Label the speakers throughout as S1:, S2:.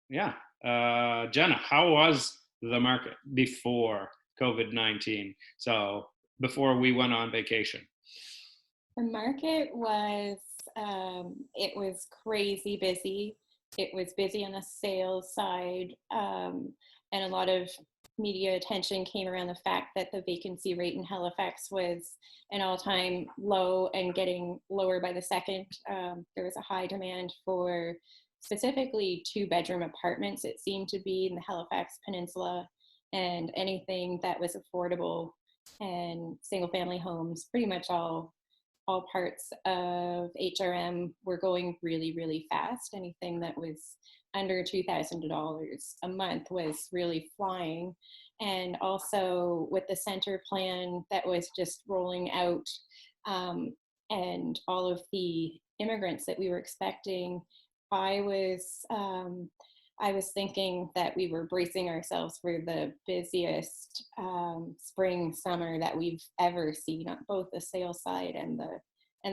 S1: Yeah. Jenna, how was the market before COVID-19? So before we went on vacation.
S2: The market was it was crazy busy. It was busy on the sales side, and a lot of media attention came around the fact that the vacancy rate in Halifax was an all-time low and getting lower by the second. There was a high demand for specifically two-bedroom apartments. It seemed to be in the Halifax Peninsula, and anything that was affordable and single-family homes, pretty much all parts of HRM were going really, really fast. Anything that was under $2,000 a month was really flying. And also with the center plan that was just rolling out, um, and all of the immigrants that we were expecting, I was um, I was thinking that we were bracing ourselves for the busiest spring summer that we've ever seen on both the sales side and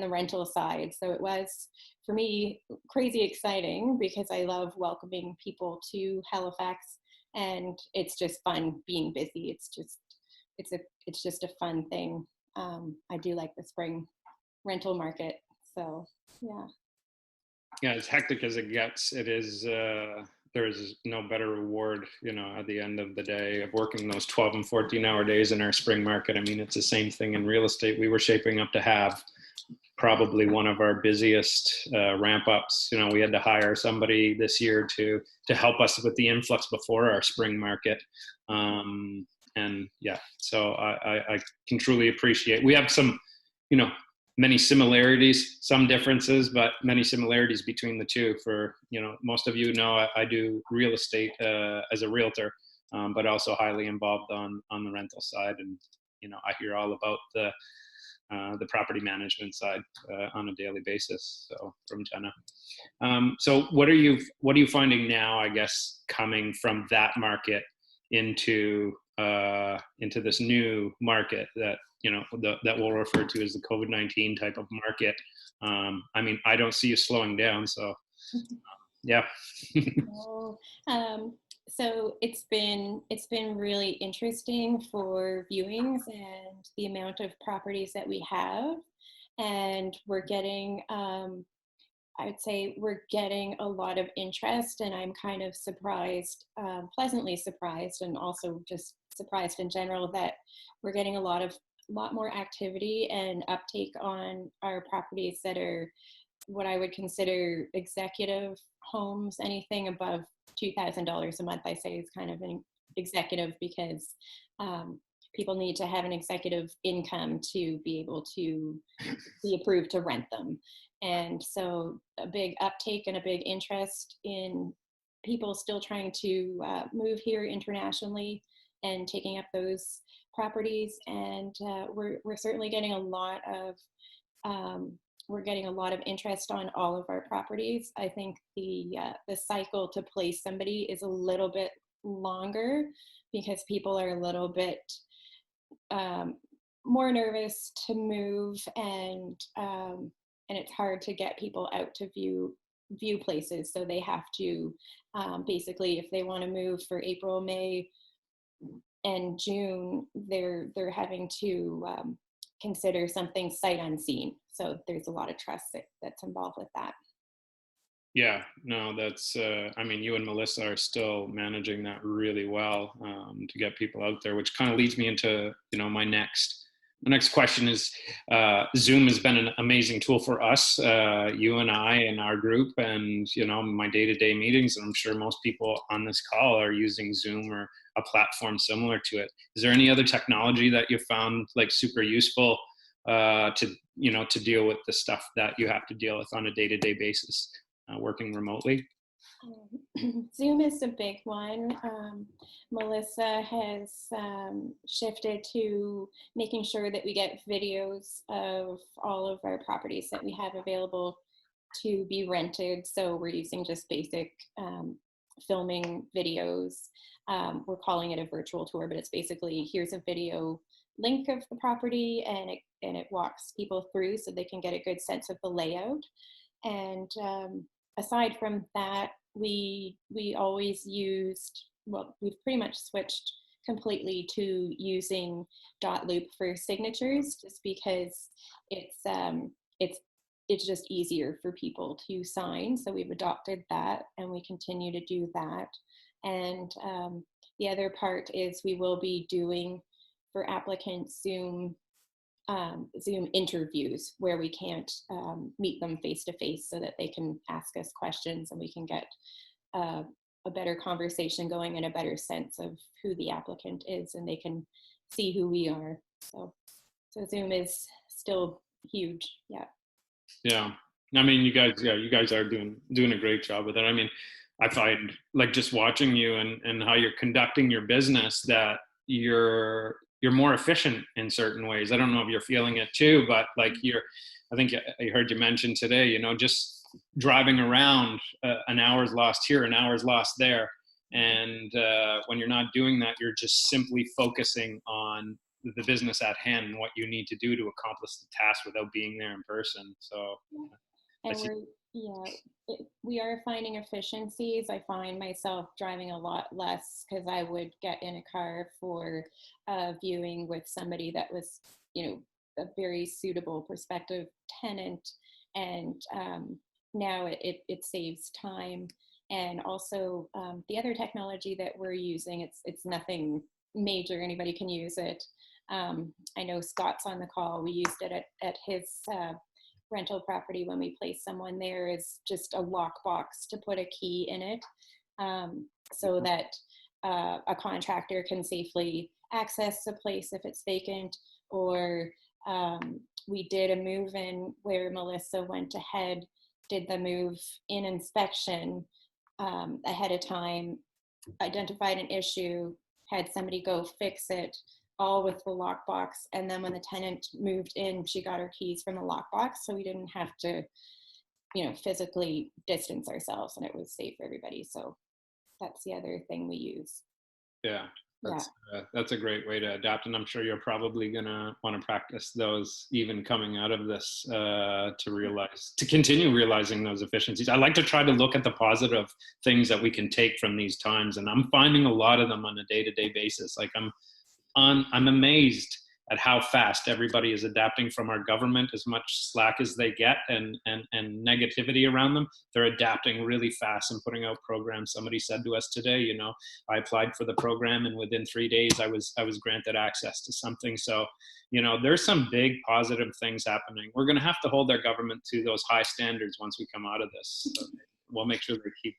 S2: the rental side. So it was, for me, crazy exciting because I love welcoming people to Halifax, and it's just fun being busy. It's just a fun thing. I do like the spring rental market. So yeah.
S1: Yeah, as hectic as it gets, it is. There's no better reward, at the end of the day of working those 12 and 14-hour days in our spring market. I mean, it's the same thing in real estate. We were shaping up to have probably one of our busiest ramp ups. We had to hire somebody this year to help us with the influx before our spring market. And yeah, so I can truly appreciate. We have some, you know, many similarities, some differences, but many similarities between the two. For most of I do real estate as a realtor, but also highly involved on the rental side, and I hear all about the property management side on a daily basis. So from Jenna. So what are you finding now? I guess coming from that market into this new market that that we'll refer to as the COVID-19 type of market. I mean, I don't see you slowing down. So yeah.
S2: Oh, so it's been really interesting for viewings and the amount of properties that we have, and we're getting I would say we're getting a lot of interest, and I'm kind of surprised, pleasantly surprised, and also just surprised in general that we're getting a lot more activity and uptake on our properties that are what I would consider executive homes. Anything above $2,000 a month, I say, is kind of an executive because um, people need to have an executive income to be able to be approved to rent them. And so a big uptake and a big interest in people still trying to move here internationally and taking up those properties. And we're certainly getting a lot of um, we're getting a lot of interest on all of our properties. I think the cycle to place somebody is a little bit longer because people are a little bit um, more nervous to move, and it's hard to get people out to view places. So they have to basically, if they want to move for April, May, and June, they're having to consider something sight unseen. So there's a lot of trust that's involved with that.
S1: Yeah, no, that's. I mean, you and Melissa are still managing that really well to get people out there, which kind of leads me into my next question is Zoom has been an amazing tool for us, you and I and our group, and my day-to-day meetings. And I'm sure most people on this call are using Zoom or a platform similar to it. Is there any other technology that you found like super useful to deal with the stuff that you have to deal with on a day-to-day basis, working remotely?
S2: Zoom is a big one. Melissa has shifted to making sure that we get videos of all of our properties that we have available to be rented. So we're using just basic filming videos. We're calling it a virtual tour, but it's basically here's a video link of the property, and it walks people through so they can get a good sense of the layout. And aside from that, we always used, well, we've pretty much switched completely to using dot loop for signatures, just because it's it's just easier for people to sign. So we've adopted that, and we continue to do that. And the other part is we will be doing for applicants Zoom interviews where we can't meet them face to face, so that they can ask us questions and we can get a better conversation going and a better sense of who the applicant is, and they can see who we are. So Zoom is still huge. Yeah.
S1: Yeah. I mean, you guys are doing a great job with it. I mean, I find, like, just watching you and how you're conducting your business, that you're more efficient in certain ways. I don't know if you're feeling it too, but like I think I heard you mention today, you know, just driving around, an hour's lost here, an hour's lost there. And when you're not doing that, you're just simply focusing on the business at hand and what you need to do to accomplish the task without being there in person. So I
S2: And
S1: see.
S2: we are finding efficiencies. I find myself driving a lot less, because I would get in a car for a viewing with somebody that was, you know, a very suitable prospective tenant, and now it saves time. And also the other technology that we're using, it's nothing major, anybody can use it. I know Scott's on the call. We used it at his rental property when we place someone there, is just a lockbox to put a key in it, so that a contractor can safely access the place if it's vacant. Or we did a move-in where Melissa went ahead, did the move-in inspection ahead of time, identified an issue, had somebody go fix it, all with the lockbox. And then when the tenant moved in, she got her keys from the lockbox, so we didn't have to, you know, physically distance ourselves, and it was safe for everybody. So that's the other thing we use.
S1: Yeah,
S2: Yeah.
S1: that's a great way to adapt, and I'm sure you're probably gonna want to practice those even coming out of this, to continue realizing those efficiencies. I like to try to look at the positive things that we can take from these times, and I'm finding a lot of them on a day-to-day basis. Like I'm amazed at how fast everybody is adapting from our government. As much slack as they get and negativity around them, they're adapting really fast and putting out programs. Somebody said to us today, you know, I applied for the program and within 3 days I was granted access to something. So, you know, there's some big positive things happening. We're going to have to hold our government to those high standards once we come out of this. So we'll make sure they keep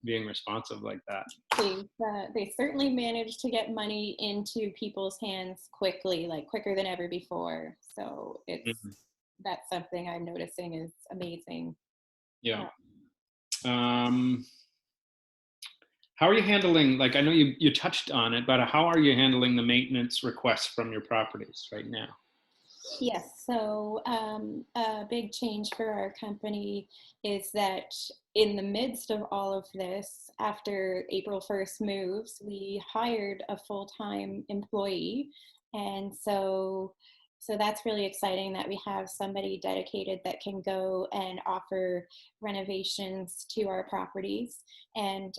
S1: being responsive like that.
S2: They certainly managed to get money into people's hands quickly, like quicker than ever before. So that's something I'm noticing is amazing.
S1: Yeah. How are you handling, like, I know you touched on it, but how are you handling the maintenance requests from your properties right now?
S2: Yes, so a big change for our company is that in the midst of all of this, after April 1st moves, we hired a full-time employee. And so that's really exciting that we have somebody dedicated that can go and offer renovations to our properties. And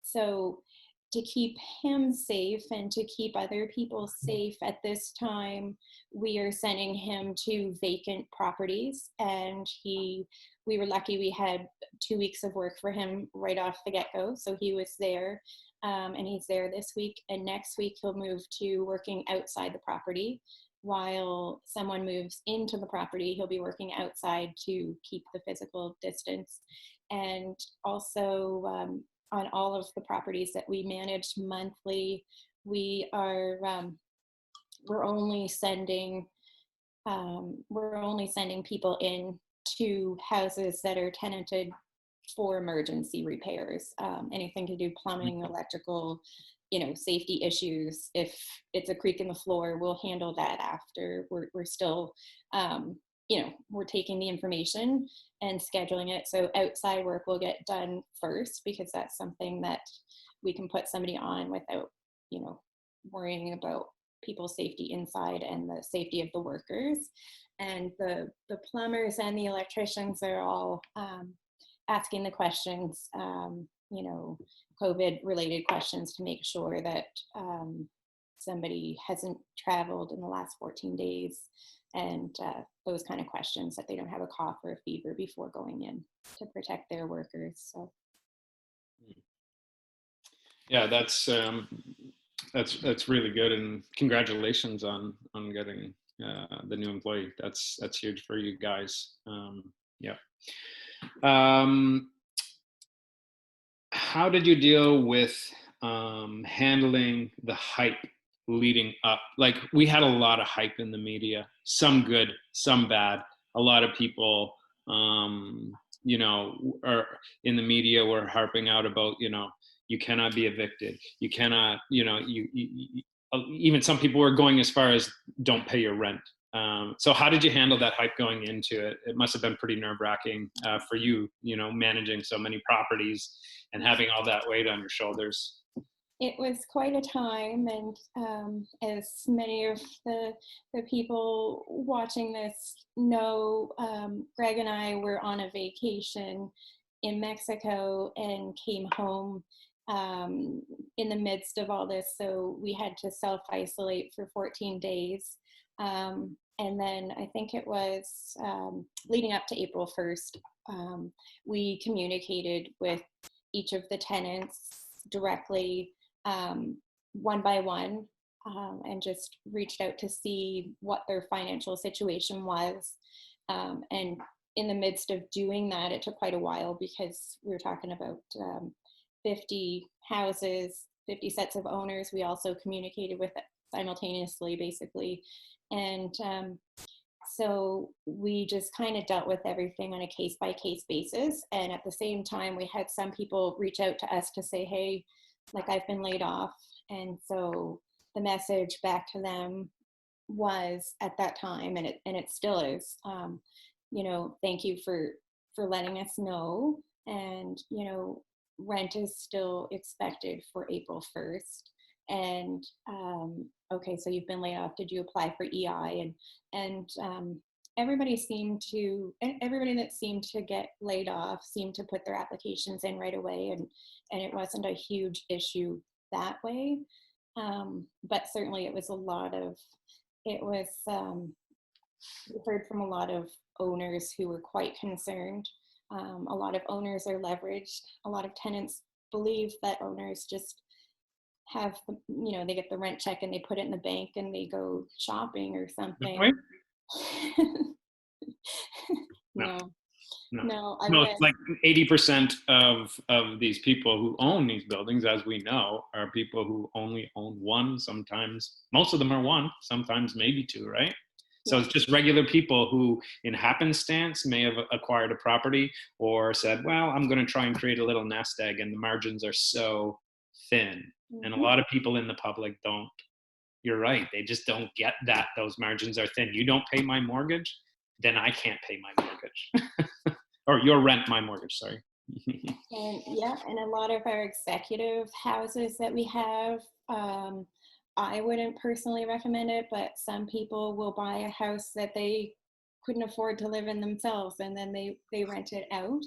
S2: so to keep him safe and to keep other people safe at this time, we are sending him to vacant properties. And we were lucky, we had 2 weeks of work for him right off the get-go. So he was there, and he's there this week. And next week he'll move to working outside the property. While someone moves into the property, he'll be working outside to keep the physical distance. And also, on all of the properties that we manage monthly, we're only sending people in to houses that are tenanted for emergency repairs, anything to do plumbing, electrical, you know, safety issues. If it's a creak in the floor, we'll handle that after. We're still, you know, we're taking the information and scheduling it. So outside work will get done first, because that's something that we can put somebody on without, you know, worrying about people's safety inside and the safety of the workers. And the plumbers and the electricians are all asking the questions, you know, COVID related questions to make sure that somebody hasn't traveled in the last 14 days, and those kind of questions, that they don't have a cough or a fever before going in, to protect their workers. So
S1: Yeah, that's really good, and congratulations on getting the new employee. That's huge for you guys. Yeah. How did you deal with handling the hype leading up? Like, we had a lot of hype in the media, some good, some bad. A lot of people, you know, are in the media were harping out about, you know, you cannot be evicted. You cannot, you know, even some people were going as far as don't pay your rent. So how did you handle that hype going into it? It must have been pretty nerve-wracking for you, you know, managing so many properties and having all that weight on your shoulders.
S2: it was quite a time, and as many of the people watching this know, Greg and I were on a vacation in Mexico and came home in the midst of all this. So we had to self-isolate for 14 days. And then I think it was leading up to April 1st, we communicated with each of the tenants directly, one by one, and just reached out to see what their financial situation was. And in the midst of doing that, it took quite a while, because we were talking about 50 houses, 50 sets of owners. We also communicated with simultaneously, basically. And so we just kind of dealt with everything on a case by case basis. And at the same time, we had some people reach out to us to say, hey, like, I've been laid off. And so the message back to them was, at that time, and it still is, you know, thank you for letting us know. And, you know, rent is still expected for April 1st. And okay, so you've been laid off. Did you apply for EI? And everybody that seemed to get laid off seemed to put their applications in right away, and it wasn't a huge issue that way. But certainly it was we've heard from a lot of owners who were quite concerned. A lot of owners are leveraged. A lot of tenants believe that owners just have, you know, they get the rent check and they put it in the bank and they go shopping or something.
S1: Right?
S2: No,
S1: No.
S2: no,
S1: No, it's like 80% of these people who own these buildings, as we know, are people who only own one. Sometimes, most of them are one, sometimes maybe two, right? So it's just regular people who, in happenstance, may have acquired a property or said, well, I'm going to try and create a little nest egg, and the margins are so thin. And a lot of people in the public don't. You're right. They just don't get that those margins are thin. You don't pay my mortgage, then I can't pay my mortgage. Or your rent, my mortgage, sorry.
S2: And yeah, and a lot of our executive houses that we have, I wouldn't personally recommend it, but some people will buy a house that they couldn't afford to live in themselves, and then they rent it out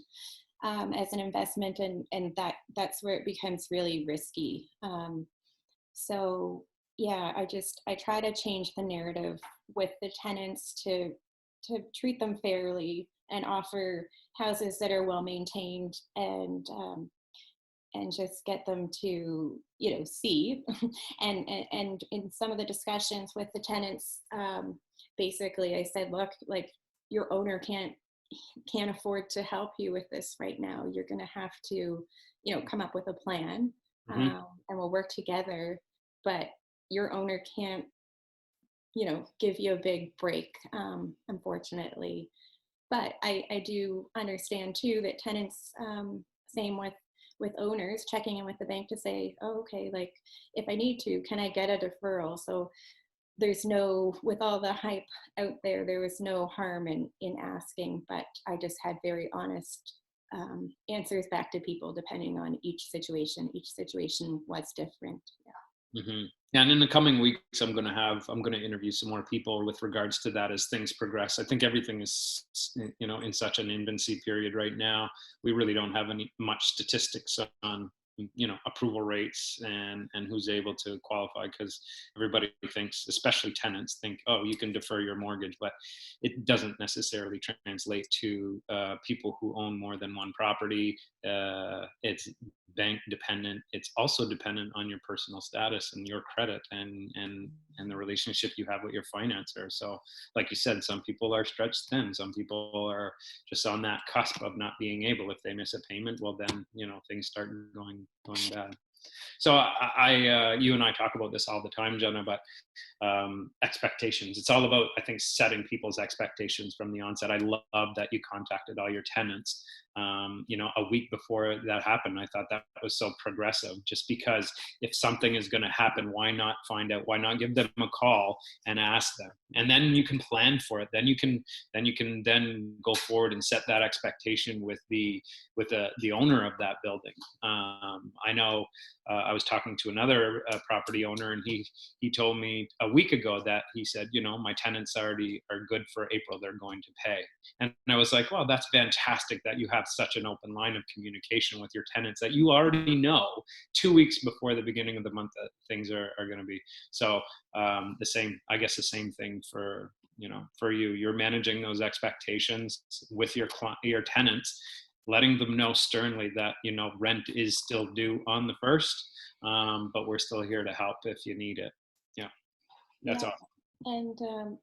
S2: as an investment, and that's where it becomes really risky. So yeah, I try to change the narrative with the tenants to treat them fairly and offer houses that are well maintained, and just get them to, you know, see. and in some of the discussions with the tenants, basically I said, look, like, your owner can't afford to help you with this right now. You're going to have to, you know, come up with a plan, and we'll work together, but your owner can't, you know, give you a big break, unfortunately. But I do understand too that tenants, same with owners, checking in with the bank to say, oh, okay, like, if I need to, can I get a deferral? So there's no, with all the hype out there, there was no harm in asking, but I just had very honest answers back to people depending on each situation. Each situation was different. Yeah.
S1: Hmm. And in the coming weeks, I'm going to interview some more people with regards to that as things progress. I think everything is, in such an infancy period right now. We really don't have any much statistics on, approval rates and who's able to qualify, because everybody thinks, especially tenants, think, oh, you can defer your mortgage, but it doesn't necessarily translate to people who own more than one property. It's bank dependent. It's also dependent on your personal status and your credit and the relationship you have with your financer. So like you said, some people are stretched thin, some people are just on that cusp of not being able. If they miss a payment, well then things start going bad. So you and I talk about this all the time, Jenna, but expectations. It's all about, I think, setting people's expectations from the onset. I love that you contacted all your tenants, a week before that happened. I thought that was so progressive, just because if something is going to happen, why not find out? Why not give them a call and ask them? And then you can plan for it. Then you can then go forward and set that expectation with the owner of that building. I know I was talking to another property owner, and he told me a week ago that he said, my tenants already are good for April. They're going to pay. And I was like, well, that's fantastic that you have such an open line of communication with your tenants, that you already know 2 weeks before the beginning of the month that things are going to be. So the same thing for you. You're managing those expectations with your tenants, letting them know sternly that rent is still due on the 1st, but we're still here to help if you need it. Yeah, that's
S2: Yeah.
S1: all.
S2: And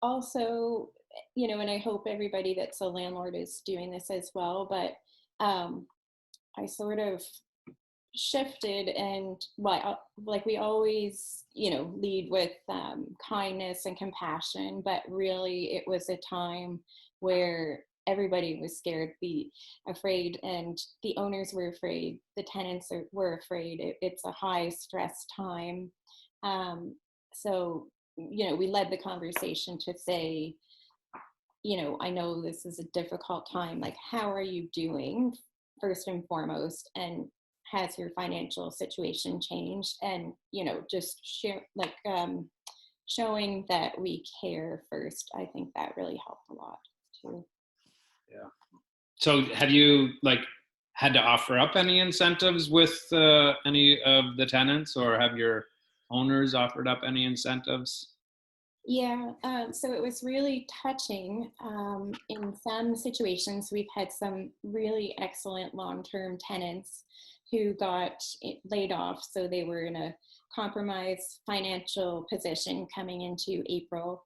S2: also, and I hope everybody that's a landlord is doing this as well, but I sort of shifted, and like we always lead with kindness and compassion, but really it was a time where everybody was scared, afraid, and the owners were afraid, the tenants were afraid. It's a high stress time. So we led the conversation to say, I know this is a difficult time, like, how are you doing, first and foremost, and has your financial situation changed? And just share, like, showing that we care first. I think that really helped a lot too.
S1: Yeah. So have you had to offer up any incentives with any of the tenants, or have your owners offered up any incentives?
S2: Yeah, so it was really touching. In some situations, we've had some really excellent long-term tenants who got laid off, so they were in a compromised financial position coming into April.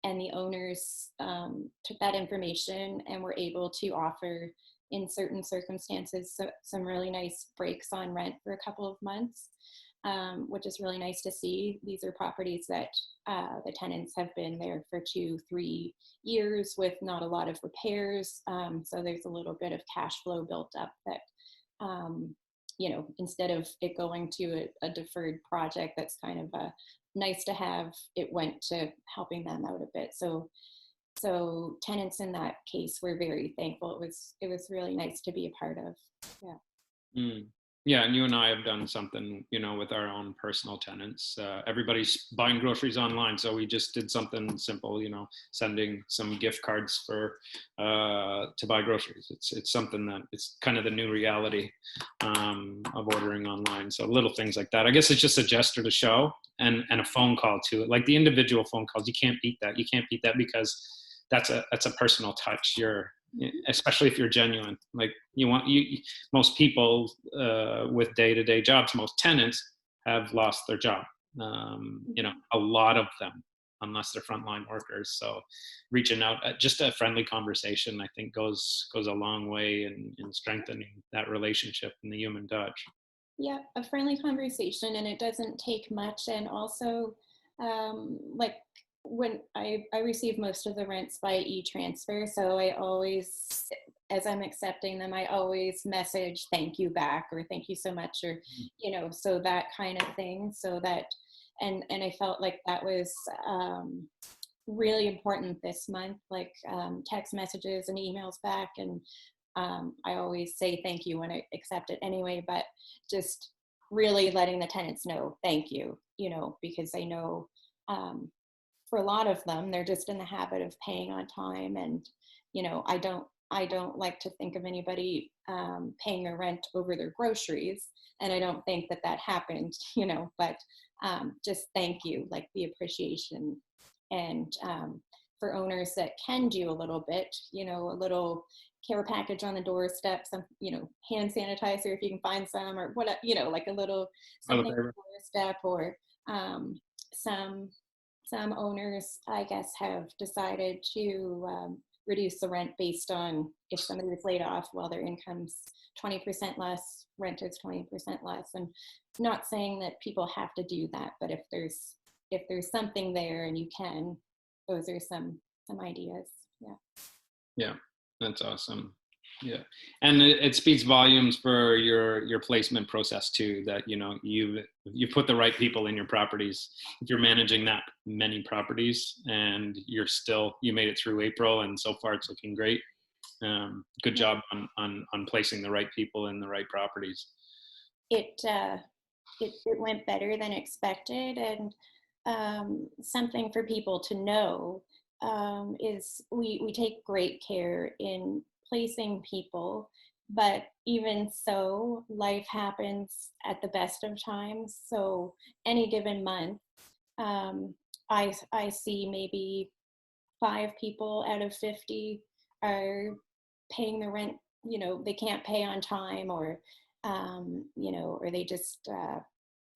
S2: And the owners took that information and were able to offer, in certain circumstances, some really nice breaks on rent for a couple of months, which is really nice to see. These are properties that the tenants have been there for 2-3 years with not a lot of repairs. So there's a little bit of cash flow built up that, instead of it going to a deferred project that's kind of a nice to have, it went to helping them out a bit. So tenants in that case were very thankful. It was really nice to be a part of. Yeah.
S1: Mm. Yeah, and you and I have done something, with our own personal tenants. Everybody's buying groceries online, so we just did something simple, sending some gift cards to buy groceries. It's something that it's kind of the new reality of ordering online. So little things like that. I guess it's just a gesture to show, and a phone call to it. Like the individual phone calls, you can't beat that. You can't beat that, because that's a personal touch. Especially if you're genuine, like most people with day-to-day jobs, most tenants have lost their job, a lot of them, unless they're frontline workers. So reaching out, just a friendly conversation, I think goes a long way in strengthening that relationship and the human touch.
S2: Yeah, a friendly conversation, and it doesn't take much. And also, like, when I receive most of the rents by e-transfer, so I always, as I'm accepting them, I always message thank you back, or thank you so much, or so that kind of thing. So that, and I felt like that was really important this month, like text messages and emails back. And I always say thank you when I accept it anyway, but just really letting the tenants know, thank you, because I know for a lot of them, they're just in the habit of paying on time. And, I don't like to think of anybody paying their rent over their groceries. And I don't think that that happened, but just thank you, like the appreciation. And for owners that can do a little bit, a little care package on the doorstep, some, hand sanitizer if you can find some, or what, like a little something on the doorstep, or some owners, I guess, have decided to reduce the rent based on if somebody was laid off, well, their income's 20% less, rent is 20% less. And not saying that people have to do that, but if there's something there and you can, those are some ideas. Yeah.
S1: Yeah, that's awesome. Yeah, and it speaks volumes for your placement process too, that you put the right people in your properties. If you're managing that many properties and you made it through April and so far it's looking great. Good job on placing the right people in the right properties.
S2: It went better than expected. And something for people to know is we take great care in placing people, but even so, life happens at the best of times. So any given month, I see maybe 5 people out of 50 are paying the rent. They can't pay on time, or or they just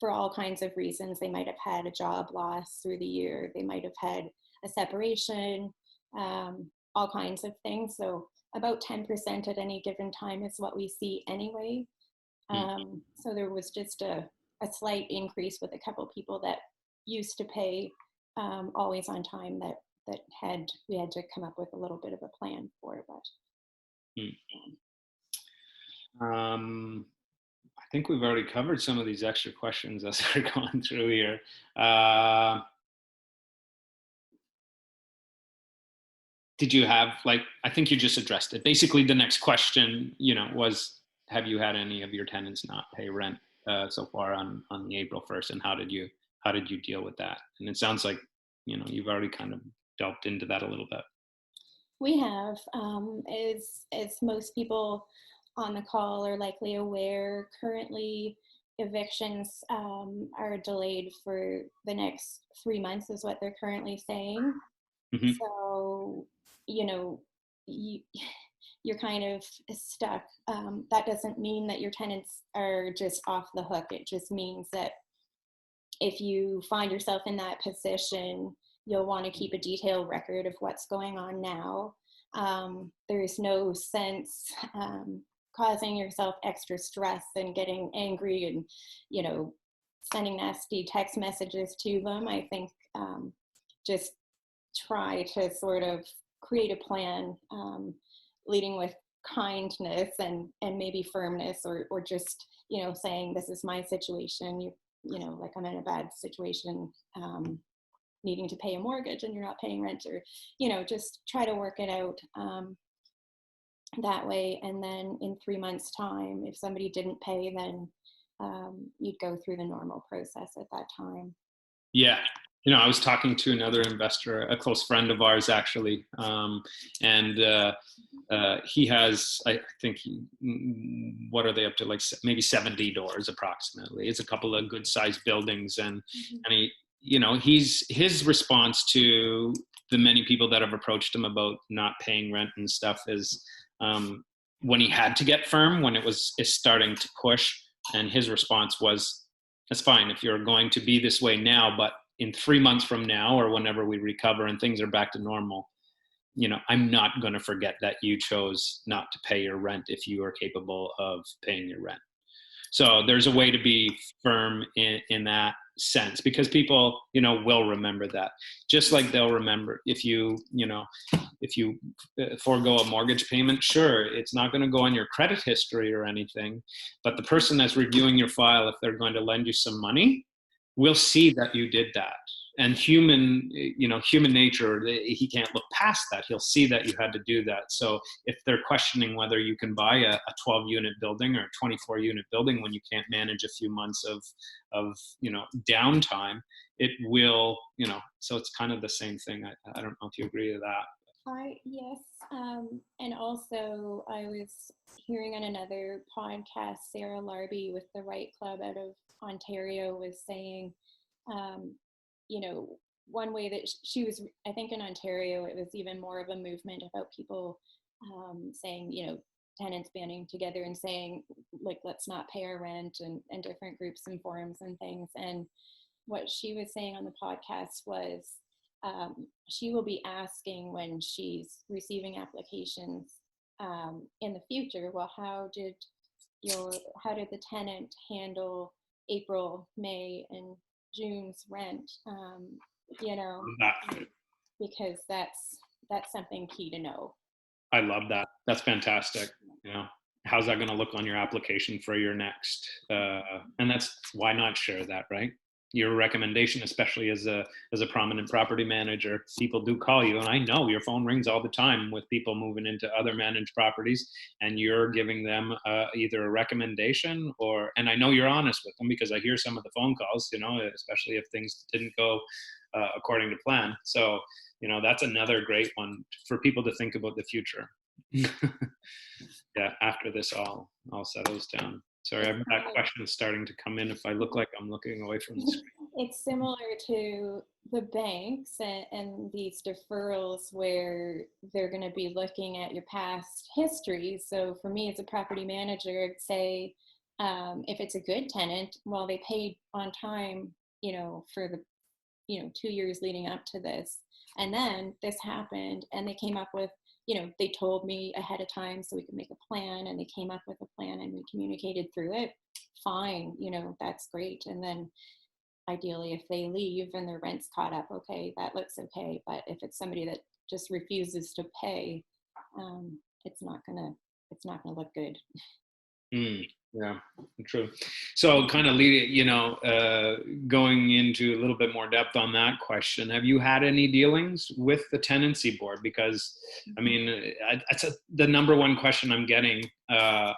S2: for all kinds of reasons. They might have had a job loss through the year. They might have had a separation, all kinds of things. So about 10% at any given time is what we see anyway. So there was just a slight increase with a couple people that used to pay always on time that we had to come up with a little bit of a plan for. But
S1: I think we've already covered some of these extra questions as we're going through here. Did you have, I think you just addressed it. Basically, the next question, was, have you had any of your tenants not pay rent so far on the April 1st, and how did you deal with that? And it sounds like, you've already kind of delved into that a little bit.
S2: We have, as most people on the call are likely aware, currently evictions are delayed for the next 3 months, is what they're currently saying. Mm-hmm. So, you're kind of stuck. That doesn't mean that your tenants are just off the hook. It just means that if you find yourself in that position, you'll want to keep a detailed record of what's going on now. There's no sense causing yourself extra stress and getting angry and, sending nasty text messages to them. I think just try to sort of create a plan, leading with kindness and maybe firmness, or just, saying, this is my situation. Like, I'm in a bad situation, needing to pay a mortgage and you're not paying rent, or, just try to work it out that way. And then in 3 months' time, if somebody didn't pay, then you'd go through the normal process at that time.
S1: Yeah. I was talking to another investor, a close friend of ours, actually, and he has, I think, what are they up to? Like maybe 70 doors approximately. It's a couple of good-sized buildings, and he, his response to the many people that have approached him about not paying rent and stuff is, when he had to get firm, when it's starting to push, and his response was, "That's fine if you're going to be this way now, but in 3 months from now, or whenever we recover and things are back to normal, I'm not going to forget that you chose not to pay your rent if you are capable of paying your rent." So there's a way to be firm in that sense, because people, will remember that. Just like they'll remember if you forego a mortgage payment, sure, it's not going to go on your credit history or anything, but the person that's reviewing your file, if they're going to lend you some money, will see that you did that. and human nature, he can't look past that. He'll see that you had to do that. So if they're questioning whether you can buy a 12 unit building or a 24 unit building when you can't manage a few months of downtime, it will, so it's kind of the same thing. I don't know if you agree with that.
S2: Yes, and also I was hearing on another podcast, Sarah Larby with the Right Club out of Ontario was saying, um, one way that she was, I think in Ontario, it was even more of a movement about people saying, tenants banding together and saying, like, let's not pay our rent, and different groups and forums and things. And what she was saying on the podcast was, she will be asking when she's receiving applications in the future, well, how did the tenant handle April, May, and June's rent?
S1: That,
S2: Because that's something key to know.
S1: I love that. That's fantastic. How's that going to look on your application for your next? And that's why not share that, right? Your recommendation, especially as a prominent property manager, people do call you, and I know your phone rings all the time with people moving into other managed properties, and you're giving them either a recommendation and I know you're honest with them because I hear some of the phone calls, especially if things didn't go according to plan. So, that's another great one for people to think about the future. Yeah, after this all settles down. Sorry, I've got questions starting to come in. If I look like I'm looking away from the screen.
S2: It's similar to the banks and these deferrals where they're going to be looking at your past history. So for me as a property manager, I'd say if it's a good tenant, well, they paid on time, for the 2 years leading up to this, and then this happened, and they came up with, they told me ahead of time so we could make a plan, and they came up with a plan and we communicated through it. Fine, that's great. And then ideally, if they leave and their rent's caught up, okay, that looks okay. But if it's somebody that just refuses to pay, it's not gonna look good.
S1: Yeah, true. So kind of going into a little bit more depth on that question, have you had any dealings with the tenancy board? Because that's the number one question I'm getting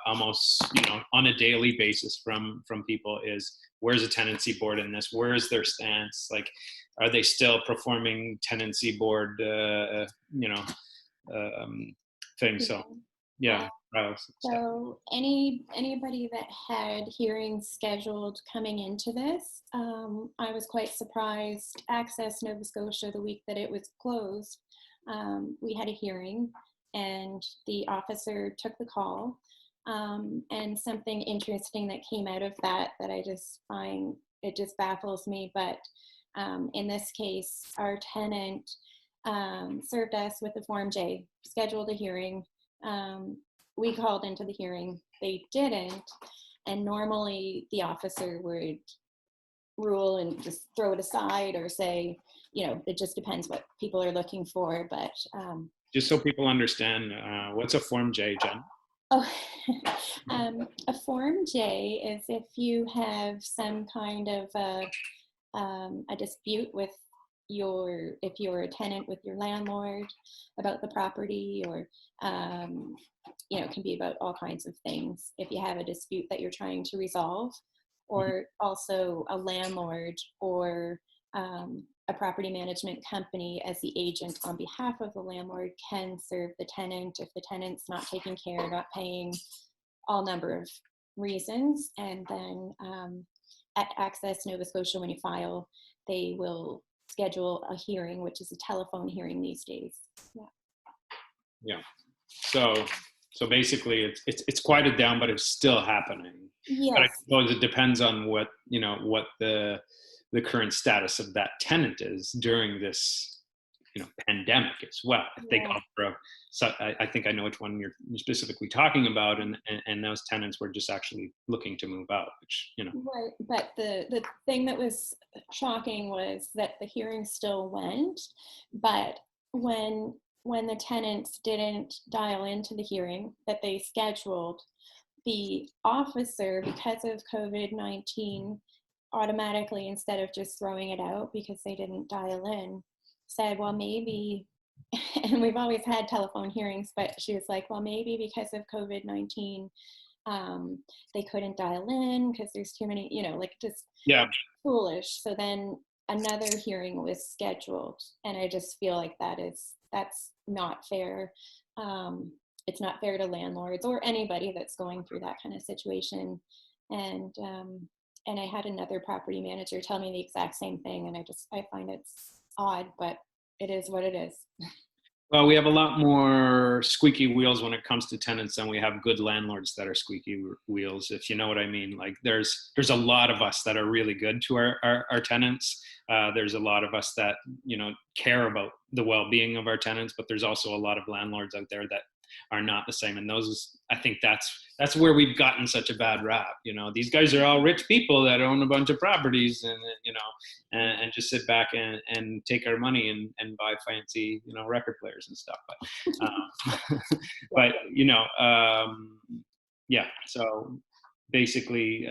S1: almost on a daily basis from people is, where's the tenancy board in this? Where is their stance? Like, are they still performing tenancy board things? So yeah.
S2: So anybody that had hearings scheduled coming into this, I was quite surprised. Access Nova Scotia, the week that it was closed, we had a hearing, and the officer took the call. And something interesting that came out of that I just find, it just baffles me. But in this case, our tenant served us with a Form J, scheduled a hearing. We called into the hearing, they didn't, and normally the officer would rule and just throw it aside or say, it just depends what people are looking for. But
S1: just so people understand, what's a Form J, Jen?
S2: Oh, a Form J is if you have some kind of a dispute with if you're a tenant with your landlord about the property, or it can be about all kinds of things. If you have a dispute that you're trying to resolve, or also a landlord or a property management company as the agent on behalf of the landlord can serve the tenant if the tenant's not taking care, not paying, all number of reasons. And then at Access Nova Scotia, when you file, they will schedule a hearing, which is a telephone hearing these days.
S1: Yeah. So basically, it's quieted down, but it's still happening.
S2: Yes.
S1: But I suppose it depends on what the current status of that tenant is during this pandemic as well. If they go for I think I know which one you're specifically talking about, and those tenants were just actually looking to move out, which
S2: Right. But the thing that was shocking was that the hearing still went, but when the tenants didn't dial into the hearing that they scheduled, the officer, because of COVID-19, automatically, instead of just throwing it out because they didn't dial in, said, well, maybe, and we've always had telephone hearings, but she was like, well, maybe because of COVID-19, they couldn't dial in because there's too many, like just
S1: Yeah.
S2: foolish. So then another hearing was scheduled, and I just feel like that's not fair. It's not fair to landlords or anybody that's going through that kind of situation. And and I had another property manager tell me the exact same thing, and I find it's odd, but it is what it is.
S1: Well, we have a lot more squeaky wheels when it comes to tenants than we have good landlords that are squeaky wheels, if you know what I mean. Like there's a lot of us that are really good to our tenants. There's a lot of us that, care about the well-being of our tenants, but there's also a lot of landlords out there that are not the same. And I think that's where we've gotten such a bad rap. These guys are all rich people that own a bunch of properties and just sit back and take our money and buy fancy, record players and stuff. But, yeah. So basically,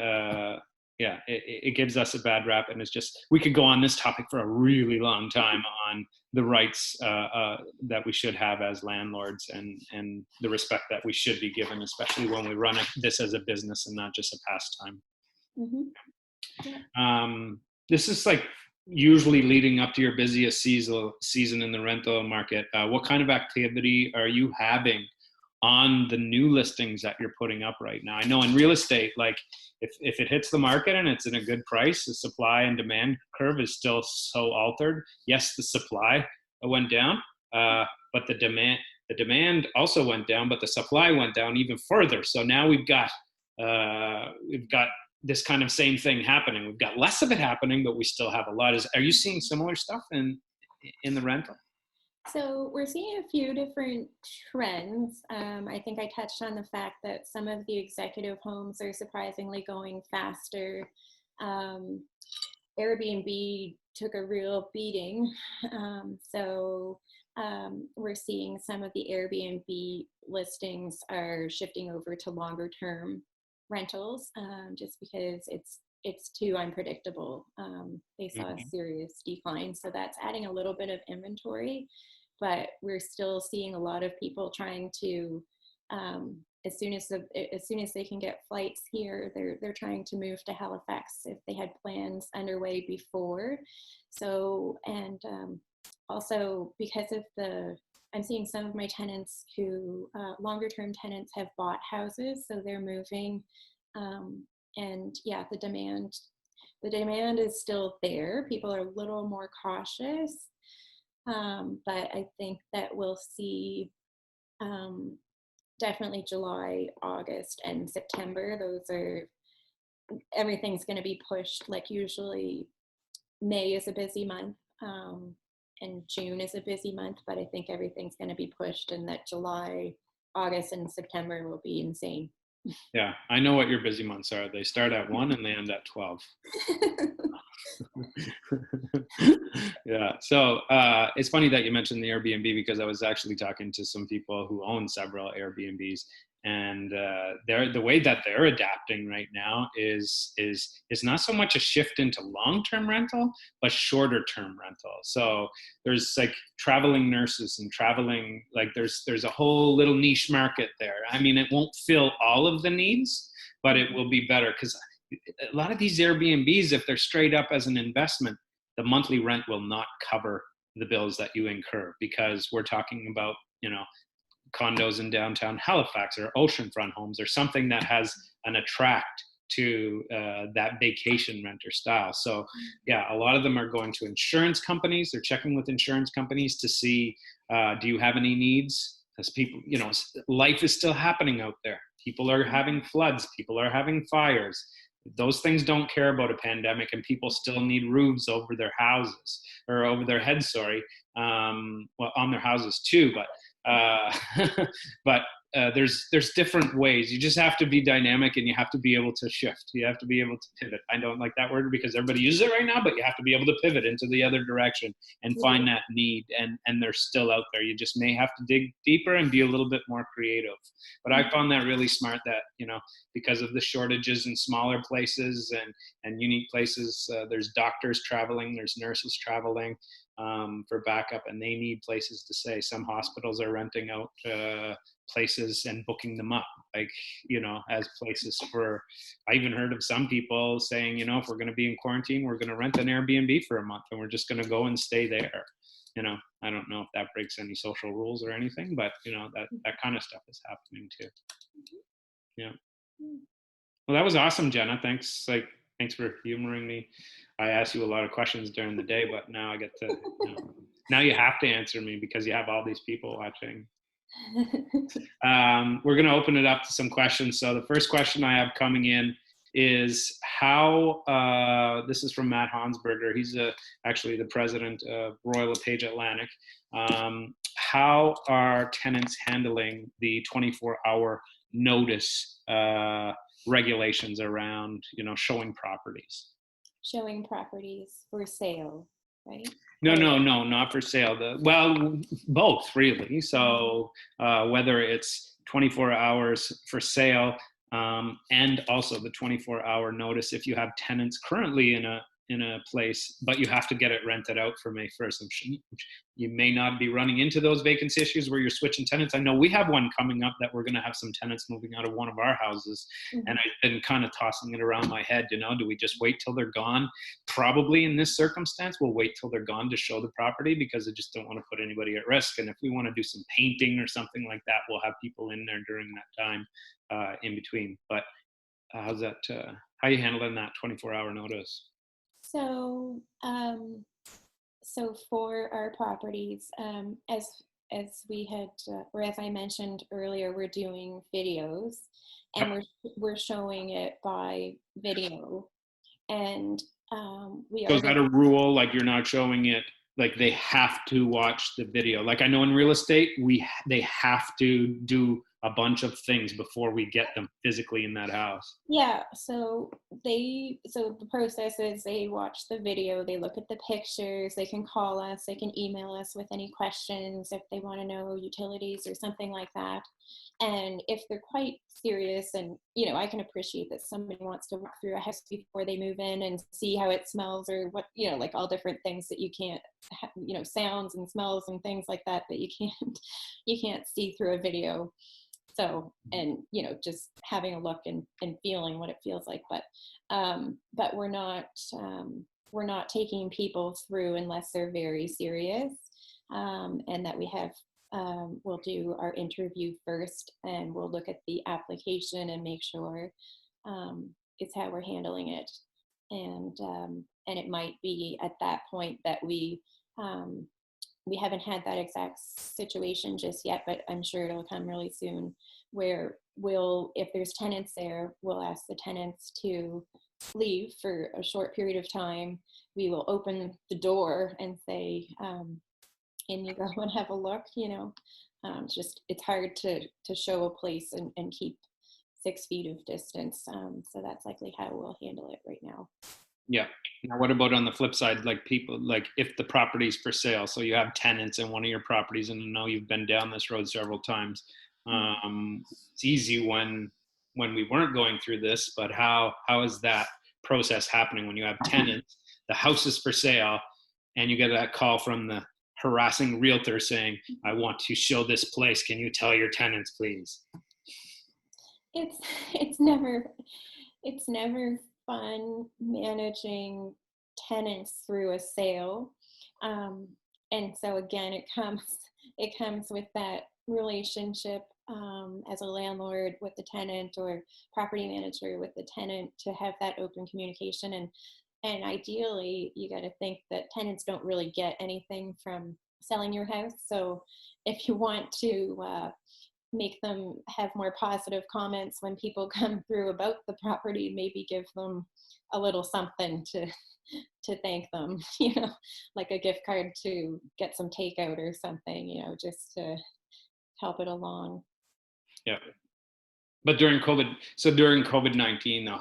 S1: it gives us a bad rap, and it's just, we could go on this topic for a really long time on the rights that we should have as landlords and the respect that we should be given, especially when we run this as a business and not just a pastime.
S2: Mm-hmm. Yeah.
S1: This is like usually leading up to your busiest season in the rental market. What kind of activity are you having on the new listings that you're putting up right now? I know in real estate, like if it hits the market and it's in a good price, the supply and demand curve is still so altered. Yes, the supply went down, but the demand also went down, but the supply went down even further. So now we've got this kind of same thing happening. We've got less of it happening, but we still have a lot. Are you seeing similar stuff in the rental?
S2: So we're seeing a few different trends. I think I touched on the fact that some of the executive homes are surprisingly going faster. Airbnb took a real beating. So we're seeing some of the Airbnb listings are shifting over to longer term rentals, just because it's too unpredictable. They saw a serious decline, so that's adding a little bit of inventory, but we're still seeing a lot of people trying to, as soon as they can get flights here, they're trying to move to Halifax if they had plans underway before. So, and also because of I'm seeing some of my tenants who, longer term tenants, have bought houses, so they're moving. And yeah, the demand is still there. People are a little more cautious, but I think that we'll see definitely July, August, and September. Everything's going to be pushed. Like usually May is a busy month, and June is a busy month, but I think everything's going to be pushed, and that July, August, and September will be insane.
S1: Yeah, I know what your busy months are. They start at 1 and they end at 12. Yeah, so it's funny that you mentioned the Airbnb, because I was actually talking to some people who own several Airbnbs, and the way that they're adapting right now is not so much a shift into long-term rental, but shorter-term rental. So there's like traveling nurses and traveling, like there's a whole little niche market there. I mean, it won't fill all of the needs, but it will be better, because a lot of these Airbnbs, if they're straight up as an investment, the monthly rent will not cover the bills that you incur, because we're talking about, condos in downtown Halifax or oceanfront homes or something that has an attract to that vacation renter style. So yeah, a lot of them are going to insurance companies. They're checking with insurance companies to see, do you have any needs? Because people, life is still happening out there. People are having floods. People are having fires. Those things don't care about a pandemic, and people still need roofs over their houses, or over their heads, sorry. Well, on their houses too, but there's different ways. You just have to be dynamic, and you have to be able to shift. You have to be able to pivot. I don't like that word because everybody uses it right now, but you have to be able to pivot into the other direction and find that need. And they're still out there. You just may have to dig deeper and be a little bit more creative. But I found that really smart, that, because of the shortages in smaller places and unique places, there's doctors traveling, there's nurses traveling for backup, and they need places to stay. Some hospitals are renting out places and booking them up, like, as places for, I even heard of some people saying, if we're going to be in quarantine, we're going to rent an Airbnb for a month and we're just going to go and stay there. I don't know if that breaks any social rules or anything, but that kind of stuff is happening too. Yeah. Well, that was awesome, Jenna. Thanks for humoring me. I asked you a lot of questions during the day, but now I get to, now you have to answer me because you have all these people watching. We're going to open it up to some questions. So the first question I have coming in is how, this is from Matt Hansberger. He's actually the president of Royal LePage Atlantic. How are tenants handling the 24-hour notice regulations around, showing properties?
S2: Showing properties for sale, right?
S1: No, not for sale. Well, both really. So whether it's 24 hours for sale and also the 24-hour notice if you have tenants currently in a place, but you have to get it rented out for May 1st. You may not be running into those vacancy issues where you're switching tenants. I know we have one coming up that we're going to have some tenants moving out of one of our houses. Mm-hmm. And I've been kind of tossing it around my head, do we just wait till they're gone? Probably in this circumstance, we'll wait till they're gone to show the property because I just don't want to put anybody at risk. And if we want to do some painting or something like that, we'll have people in there during that time in between. But how's that? How are you handling that 24-hour notice?
S2: So for our properties, as we had, or as I mentioned earlier, we're doing videos, and we're showing it by video, and we. So
S1: is that a rule? Like you're not showing it? Like they have to watch the video? Like I know in real estate, they have to do a bunch of things before we get them physically in that house.
S2: Yeah, so the process is they watch the video, they look at the pictures, they can call us, they can email us with any questions if they want to know utilities or something like that. And if they're quite serious, and I can appreciate that somebody wants to walk through a house before they move in and see how it smells, or what, like all different things that you can't, sounds and smells and things like that you can't see through a video. So, and, just having a look and feeling what it feels like, but we're not taking people through unless they're very serious, and that we have, we'll do our interview first, and we'll look at the application and make sure it's how we're handling it. And it might be at that point that we haven't had that exact situation just yet, but I'm sure it'll come really soon, where if there's tenants there, we'll ask the tenants to leave for a short period of time. We will open the door and say, and you go and have a look, it's hard to show a place and keep 6 feet of distance. So that's likely how we'll handle it right now.
S1: Yeah. Now, what about on the flip side, like people, like if the property's for sale, so you have tenants in one of your properties, and I know you've been down this road several times. It's easy when we weren't going through this, but how is that process happening when you have tenants, the house is for sale, and you get that call from the harassing realtor saying, I want to show this place. Can you tell your tenants, please?
S2: It's never fun managing tenants through a sale, and so again, it comes with that relationship as a landlord with the tenant, or property manager with the tenant, to have that open communication. And ideally, you got to think that tenants don't really get anything from selling your house. So if you want to make them have more positive comments when people come through about the property, maybe give them a little something to thank them, like a gift card to get some takeout or something, just to help it along.
S1: Yeah. But during COVID-19 though,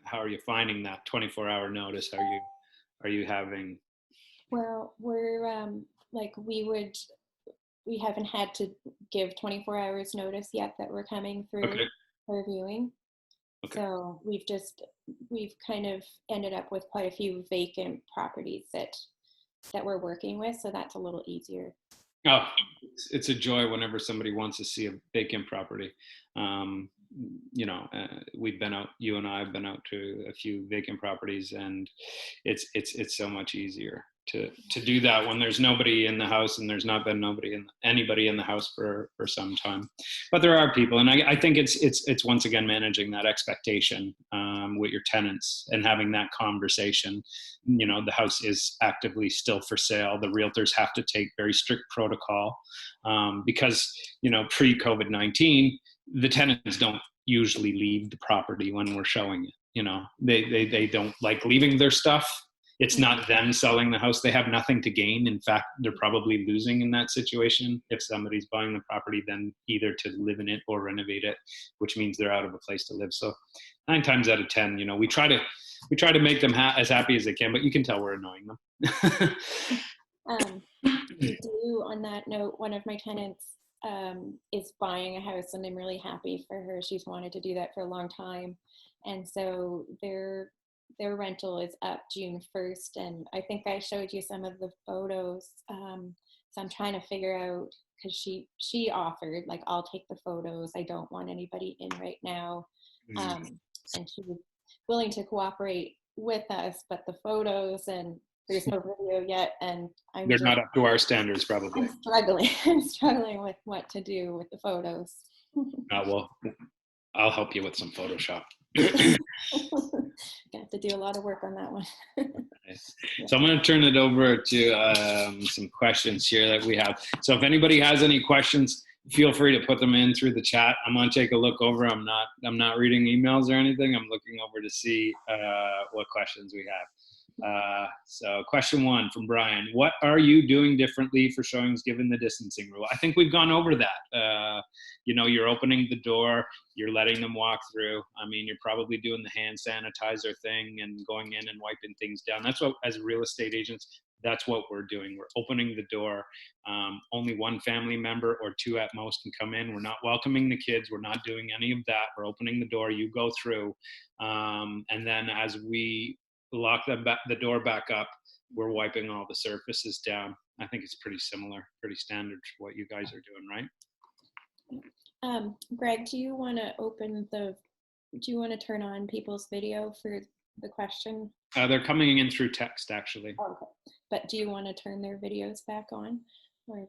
S1: how are you finding that 24-hour notice? Are you having?
S2: Well, we're like we haven't had to give 24 hours notice yet that we're coming through
S1: Okay.
S2: for viewing.
S1: Okay.
S2: So we've kind of ended up with quite a few vacant properties that we're working with, so that's a little easier.
S1: Oh, it's a joy whenever somebody wants to see a vacant property. Um, we've been out. You and I have been out to a few vacant properties, and it's so much easier to do that when there's nobody in the house, and there's not been anybody in the house for some time. But there are people, and I think it's once again managing that expectation with your tenants and having that conversation. The house is actively still for sale. The realtors have to take very strict protocol because pre-COVID-19, the tenants don't usually leave the property when we're showing it. They don't like leaving their stuff. It's not them selling the house. They have nothing to gain. In fact, they're probably losing in that situation if somebody's buying the property, then either to live in it or renovate it, which means they're out of a place to live. So 9 times out of 10, we try to make them as happy as they can, but you can tell we're annoying them.
S2: We do, on that note, one of my tenants is buying a house, and I'm really happy for her. She's wanted to do that for a long time. And so their rental is up June 1st. And I think I showed you some of the photos. So I'm trying to figure out, because she offered, like, I'll take the photos. I don't want anybody in right now. And she was willing to cooperate with us, but the photos, and there's no video yet, and
S1: They're not up to our standards, probably.
S2: I'm struggling. I'm struggling with what to do with the photos.
S1: Well, I'll help you with some Photoshop.
S2: Got to do a lot of work on that one.
S1: So I'm going to turn it over to some questions here that we have. So if anybody has any questions, feel free to put them in through the chat. I'm going to take a look over. I'm not reading emails or anything. I'm looking over to see what questions we have. So question 1 from Brian: what are you doing differently for showings given the distancing rule? I think we've gone over that. You're opening the door, you're letting them walk through. I mean, you're probably doing the hand sanitizer thing and going in and wiping things down. That's what, as real estate agents, that's what we're doing. We're opening the door. Only 1 family member or 2 at most can come in. We're not welcoming the kids. We're not doing any of that. We're opening the door. You go through. And then as we lock the door back up, we're wiping all the surfaces down. I think it's pretty similar, pretty standard to what you guys are doing, right?
S2: Greg, do you want to turn on people's video for the question?
S1: They're coming in through text, actually.
S2: Oh, okay. But do you want to turn their videos back on? Or?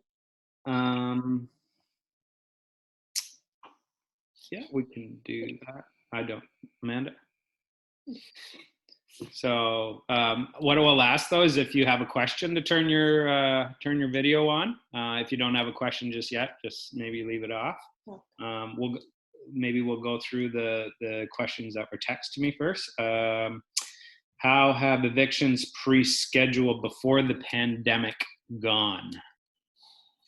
S1: Yeah, we can do that. I don't, Amanda. So what I'll ask though is if you have a question to turn your video on. If you don't have a question just yet, just maybe leave it off. We'll go through the questions that were texted to me first. How have evictions pre-scheduled before the pandemic gone?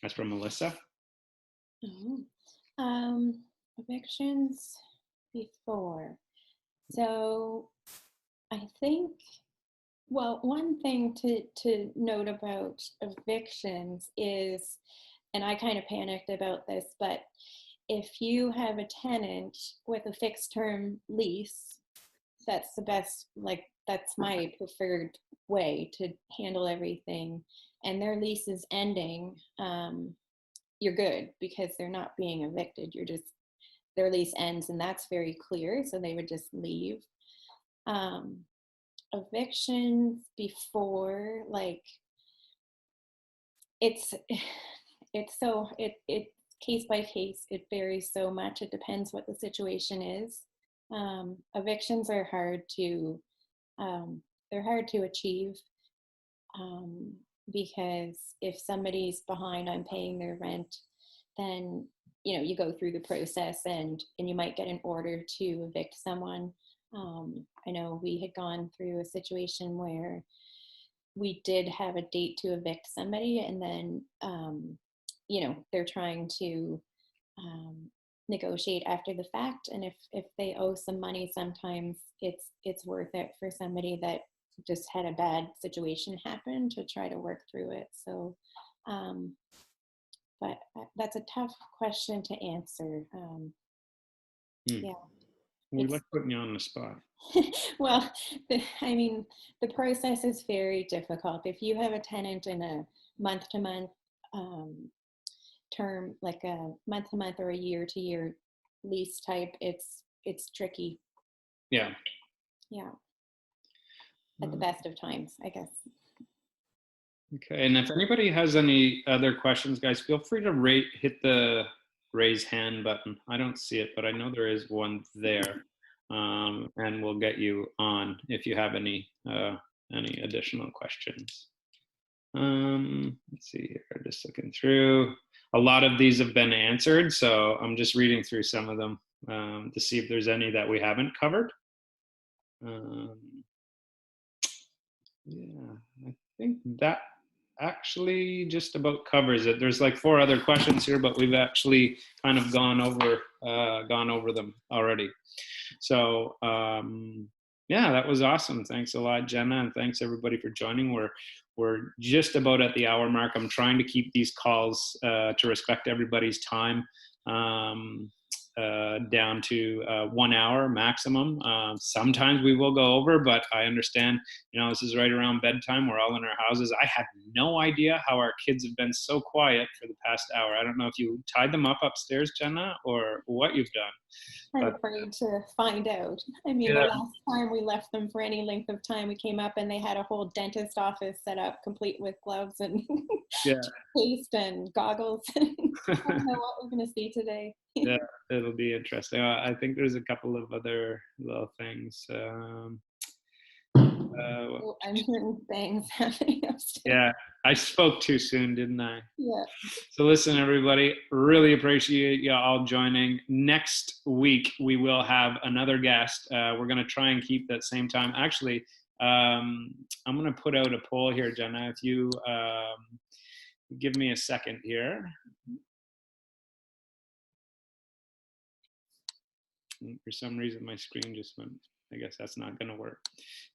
S1: That's from Melissa.
S2: Evictions before. So I think, well, one thing to note about evictions is, and I kind of panicked about this, but if you have a tenant with a fixed term lease, that's the best, like, that's my preferred way to handle everything. And their lease is ending, you're good because they're not being evicted. Their lease ends and that's very clear. So they would just leave. Evictions before, like, it's case by case, it varies so much. It depends what the situation is. Evictions are hard to achieve because if somebody's behind on paying their rent, then you go through the process and you might get an order to evict someone. I know we had gone through a situation where we did have a date to evict somebody, and then they're trying to negotiate after the fact. And if they owe some money, sometimes it's worth it for somebody that just had a bad situation happen to try to work through it. So, but that's a tough question to answer. Yeah,
S1: We
S2: it's
S1: like putting you on the spot.
S2: well, I mean, the process is very difficult. If you have a tenant in a month-to-month term, like a month-to-month or a year-to-year lease type, it's tricky.
S1: Yeah.
S2: Yeah, at the best of times, I guess.
S1: Okay, and if anybody has any other questions, guys, feel free to hit the raise hand button. I don't see it, but I know there is one there, and we'll get you on if you have any additional questions. Let's see here, just looking through. A lot of these have been answered, so I'm just reading through some of them to see if there's any that we haven't covered. Yeah, I think that actually just about covers it. There's like 4 other questions here, but we've actually kind of gone over them already. So yeah, that was awesome. Thanks a lot, Jenna, and thanks everybody for joining. We're just about at the hour mark. I'm trying to keep these calls to respect everybody's time. Down to 1 hour maximum. Sometimes we will go over, but I understand, this is right around bedtime. We're all in our houses. I had no idea how our kids have been so quiet for the past hour. I don't know if you tied them up upstairs, Jenna, or what you've done.
S2: I'm afraid to find out. I mean,
S1: Yeah.
S2: the last time we left them for any length of time, we came up and they had a whole dentist office set up, complete with gloves and
S1: Yeah.
S2: paste and goggles. I don't know what we're going to see today.
S1: Yeah, it'll be interesting. I think there's a couple of other little things.
S2: I'm hearing bangs happening upstairs.
S1: Yeah, I spoke too soon, didn't I?
S2: Yeah.
S1: So listen, everybody, really appreciate you all joining. Next week, we will have another guest. We're going to try and keep that same time. Actually, I'm going to put out a poll here, Jenna. If you give me a second here. For some reason, my screen just went. I guess that's not going to work.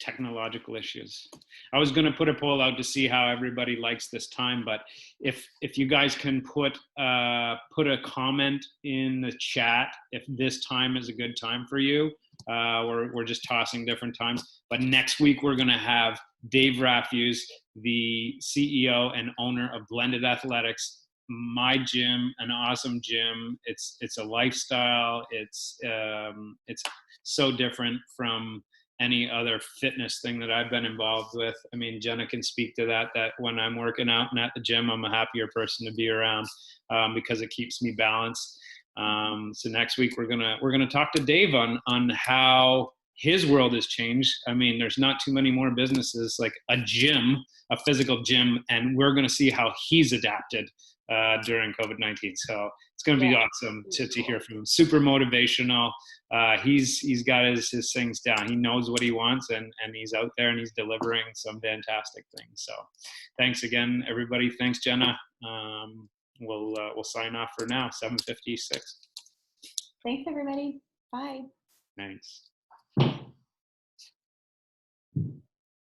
S1: Technological issues. I was going to put a poll out to see how everybody likes this time, but if you guys can put a comment in the chat if this time is a good time for you. We're just tossing different times. But next week we're going to have Dave Rafuse, the CEO and owner of Blended Athletics. My gym, an awesome gym. It's a lifestyle. It's so different from any other fitness thing that I've been involved with. I mean, Jenna can speak to that when I'm working out and at the gym, I'm a happier person to be around because it keeps me balanced. So next week we're gonna talk to Dave on how his world has changed. I mean, there's not too many more businesses like a gym, a physical gym, and we're gonna see how he's adapted during COVID-19. So it's going to be awesome to hear from him. Super motivational. He's got his things down. He knows what he wants, and he's out there and he's delivering some fantastic things. So thanks again, everybody. Thanks, Jenna. We'll sign off for now. 7:56.
S2: Thanks, everybody. Bye.
S1: Thanks.